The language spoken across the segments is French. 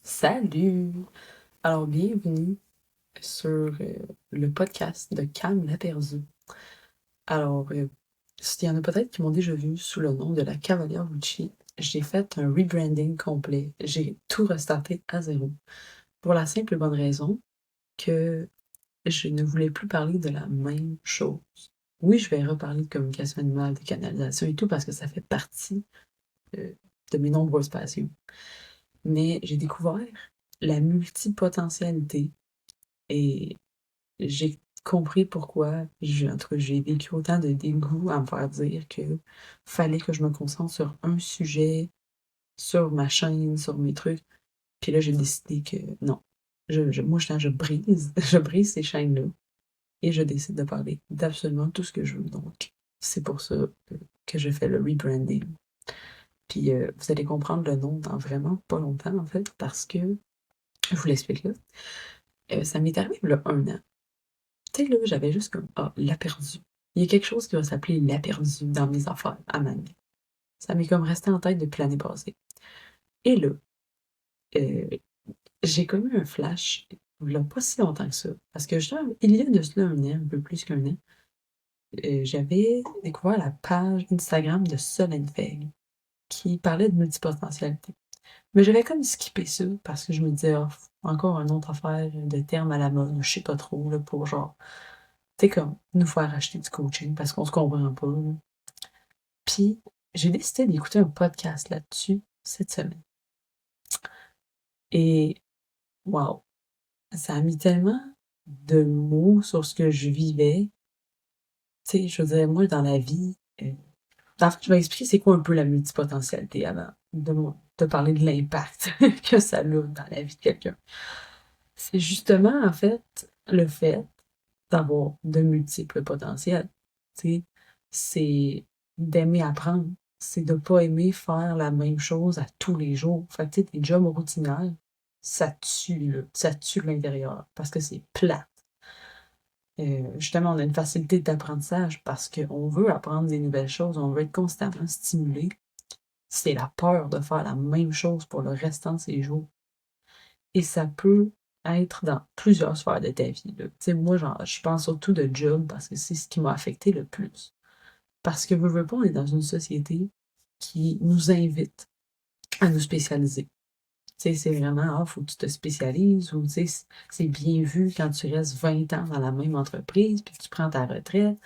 Salut! Alors, bienvenue sur le podcast de Cam Laperdue. Alors, s'il y en a peut-être qui m'ont déjà vu sous le nom de la Cavalière Gucci, j'ai fait un rebranding complet. J'ai tout restarté à zéro. Pour la simple et bonne raison que je ne voulais plus parler de la même chose. Oui, je vais reparler de communication animale, de canalisation et tout parce que ça fait partie euh, de mes nombreuses passions. Mais j'ai découvert la multipotentialité et j'ai compris pourquoi en tout cas, j'ai vécu autant de dégoût à me faire dire que fallait que je me concentre sur un sujet, sur ma chaîne, sur mes trucs. Puis là, j'ai décidé que non. Moi, je brise, je brise ces chaînes-là et je décide de parler d'absolument tout ce que je veux. Donc, c'est pour ça que je fais le rebranding. Puis, vous allez comprendre le nom dans vraiment pas longtemps, en fait, parce que, je vous l'explique là, ça m'est arrivé il y a 1 an. Tu sais, là, j'avais juste comme, ah, la perdue. Il y a quelque chose qui va s'appeler la perdue dans mes affaires à ma vie. Ça m'est comme resté en tête depuis l'année passée. Et là, euh, j'ai comme eu un flash, il y a pas si longtemps que ça. Parce que il y a de cela 1 an, un peu plus qu'1 an, j'avais découvert la page Instagram de Solène Feig qui parlait de multipotentialité. Mais j'avais comme skippé ça parce que je me disais, ah, encore une autre affaire de terme à la mode, je sais pas trop, là, pour genre, tu sais, comme nous faire acheter du coaching parce qu'on se comprend pas, là. Puis, j'ai décidé d'écouter un podcast là-dessus cette semaine. Et, wow, ça a mis tellement de mots sur ce que je vivais. Tu sais, je veux dire, moi, dans la vie, en fait, je vais expliquer c'est quoi un peu la multipotentialité avant de parler de l'impact que ça a dans la vie de quelqu'un. C'est justement, en fait, le fait d'avoir de multiples potentiels. Tu sais, c'est d'aimer apprendre. C'est de pas aimer faire la même chose à tous les jours. Fait que, tu sais, tes jobs routinaires, ça tue, là. Ça tue l'intérieur parce que c'est plat. Justement, on a une facilité d'apprentissage parce qu'on veut apprendre des nouvelles choses, on veut être constamment stimulé. C'est la peur de faire la même chose pour le restant de ses jours. Et ça peut être dans plusieurs sphères de ta vie, là. Tu sais, moi, genre, je pense surtout de job parce que c'est ce qui m'a affecté le plus. Parce que, veux pas, on est dans une société qui nous invite à nous spécialiser. Tu sais, c'est vraiment, ah, faut que tu te spécialises ou, tu sais, c'est bien vu quand tu restes 20 ans dans la même entreprise puis que tu prends ta retraite.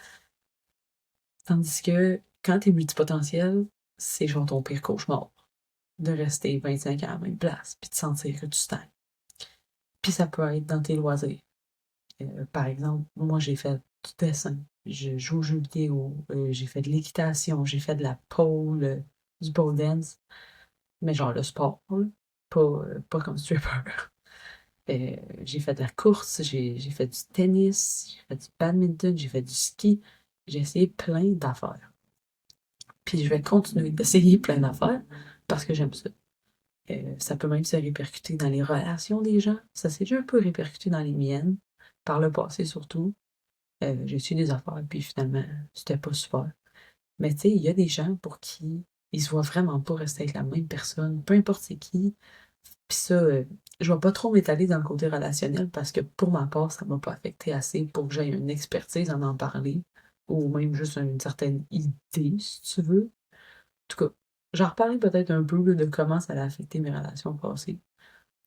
Tandis que quand t'es multipotentiel, c'est genre ton pire cauchemar de rester 25 ans à la même place puis de sentir que tu stagnes. Puis ça peut être dans tes loisirs. Par exemple, moi, j'ai fait du dessin, je joue aux jeux vidéo, j'ai fait de l'équitation, j'ai fait de la pole, du pole dance, mais genre le sport, là, pas comme stripper. J'ai fait de la course, j'ai fait du tennis, j'ai fait du badminton, j'ai fait du ski. J'ai essayé plein d'affaires. Puis je vais continuer d'essayer plein d'affaires parce que j'aime ça. Ça peut même se répercuter dans les relations des gens. Ça s'est déjà un peu répercuté dans les miennes, par le passé surtout. J'ai su des affaires, puis finalement, c'était pas super. Mais tu sais, il y a des gens pour qui ils se voient vraiment pas rester avec la même personne, peu importe c'est qui. Puis ça, je vais pas trop m'étaler dans le côté relationnel parce que pour ma part, ça m'a pas affecté assez pour que j'aie une expertise en parler, ou même juste une certaine idée, si tu veux. En tout cas, j'en reparlerai peut-être un peu là, de comment ça a affecté mes relations passées.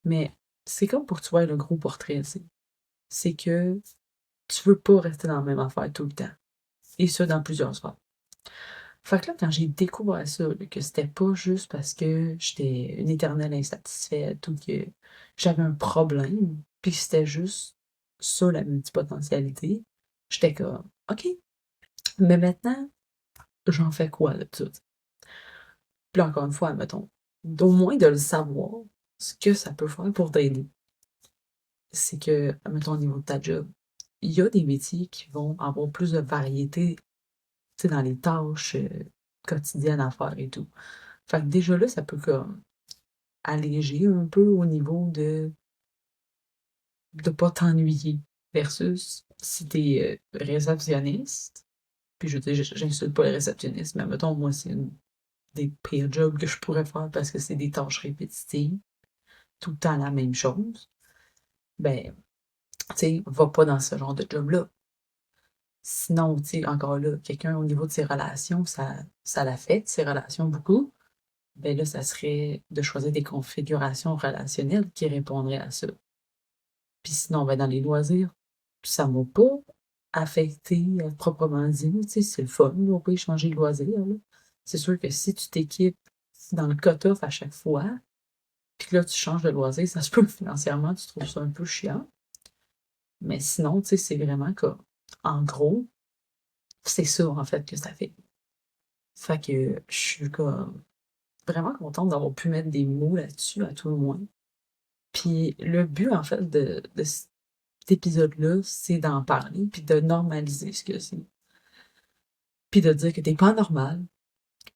Mais c'est comme pour que tu vois le gros portrait, tu sais. C'est que tu veux pas rester dans la même affaire tout le temps. Et ça, dans plusieurs sphères. Fait que là, quand j'ai découvert ça, là, que c'était pas juste parce que j'étais une éternelle insatisfaite ou que j'avais un problème, puis que c'était juste ça, la multipotentialité, j'étais comme, OK, mais maintenant, j'en fais quoi là, de ça? Puis là, encore une fois, mettons, d'au moins de le savoir, ce que ça peut faire pour t'aider. C'est que, mettons, au niveau de ta job, il y a des métiers qui vont avoir plus de variété, tu sais, dans les tâches quotidiennes à faire et tout. Fait que déjà là, ça peut comme alléger un peu au niveau de pas t'ennuyer. Versus si t'es réceptionniste, puis je veux dire, j'insulte pas les réceptionnistes, mais mettons, moi, c'est une des pires jobs que je pourrais faire parce que c'est des tâches répétitives. tout le temps la même chose, ben, tu sais, va pas dans ce genre de job-là. Sinon, tu sais, encore là, quelqu'un au niveau de ses relations, ça l'affecte, ses relations beaucoup, ben là, ça serait de choisir des configurations relationnelles qui répondraient à ça. Puis sinon, ben dans les loisirs, ça m'a pas affecté proprement dit, tu sais, c'est le fun, là, on peut échanger de loisirs, là. C'est sûr que si tu t'équipes dans le cut-off à chaque fois, puis que là, tu changes de loisir, ça se peut que financièrement, tu trouves ça un peu chiant. Mais sinon, tu sais, c'est vraiment comme, en gros, c'est ça, en fait, que ça fait. Fait que je suis comme vraiment contente d'avoir pu mettre des mots là-dessus, à tout le moins. Puis le but, en fait, de cet épisode-là, c'est d'en parler, puis de normaliser ce que c'est. Puis de dire que t'es pas normal,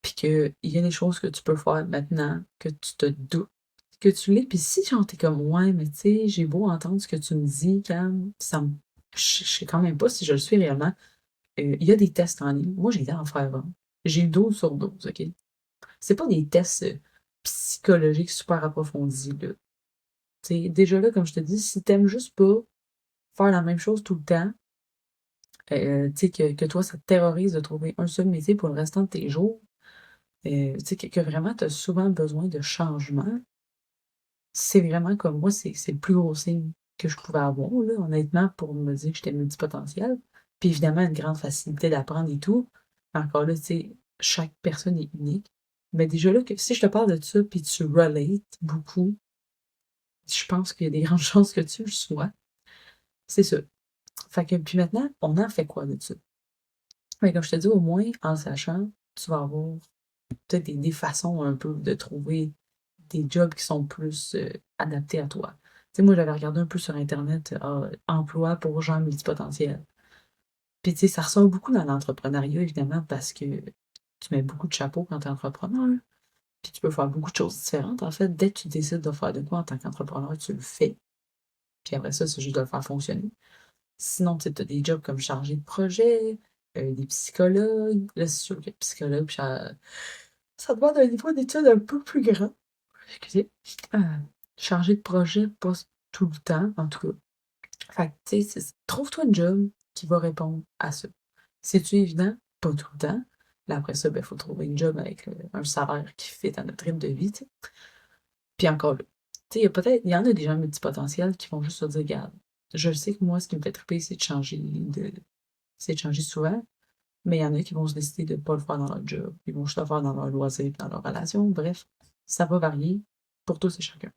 puis qu'il y a des choses que tu peux faire maintenant, que tu te doutes que tu l'es. Puis si genre t'es comme ouais, mais tu sais, j'ai beau entendre ce que tu me dis, Cam, ça me. Je sais quand même pas si je le suis réellement. Il y a des tests en ligne. Moi, j'ai été en faire un. J'ai eu 12 sur 12, OK? C'est pas des tests psychologiques super approfondis, là. Tu sais, déjà là, comme je te dis, si t'aimes juste pas faire la même chose tout le temps, tu sais, que toi, ça te terrorise de trouver un seul métier pour le restant de tes jours, tu sais, que vraiment tu as souvent besoin de changement, c'est vraiment comme moi, c'est le plus gros signe que je pouvais avoir, là, honnêtement, pour me dire que j'étais multipotentielle. Puis évidemment, une grande facilité d'apprendre et tout. Encore là, tu sais, chaque personne est unique. Mais déjà là, que si je te parle de ça, puis tu relates beaucoup, je pense qu'il y a des grandes chances que tu le sois. C'est ça. Fait que, puis maintenant, on en fait quoi de ça? Mais comme je te dis, au moins, en le sachant, tu vas avoir peut-être des façons un peu de trouver des jobs qui sont plus adaptés à toi. Tu sais, moi, j'avais regardé un peu sur Internet, emploi pour gens multipotentiels. Puis, tu sais, ça ressort beaucoup dans l'entrepreneuriat, évidemment, parce que tu mets beaucoup de chapeaux quand tu es entrepreneur. Puis, tu peux faire beaucoup de choses différentes. En fait, dès que tu décides de faire de quoi en tant qu'entrepreneur, tu le fais. Puis après ça, c'est juste de le faire fonctionner. Sinon, tu as des jobs comme chargé de projet, des psychologues. Là, c'est sûr que psychologue, puis ça demande un niveau d'études un peu plus grand. Excusez. Euh, chargé de projet, pas tout le temps, en tout cas. Fait que, tu sais, trouve-toi un job qui va répondre à ça. C'est-tu évident? Pas tout le temps. Là, après ça, il faut trouver une job avec un salaire qui fit à notre rythme de vie, tu sais. Puis encore là, tu sais, il y en a des gens multipotentiels qui vont juste se dire, regarde, je sais que moi, ce qui me fait triper, c'est de changer souvent, mais il y en a qui vont se décider de ne pas le faire dans leur job. Ils vont juste le faire dans leur loisir, dans leur relation. Bref, ça va varier pour tous et chacun.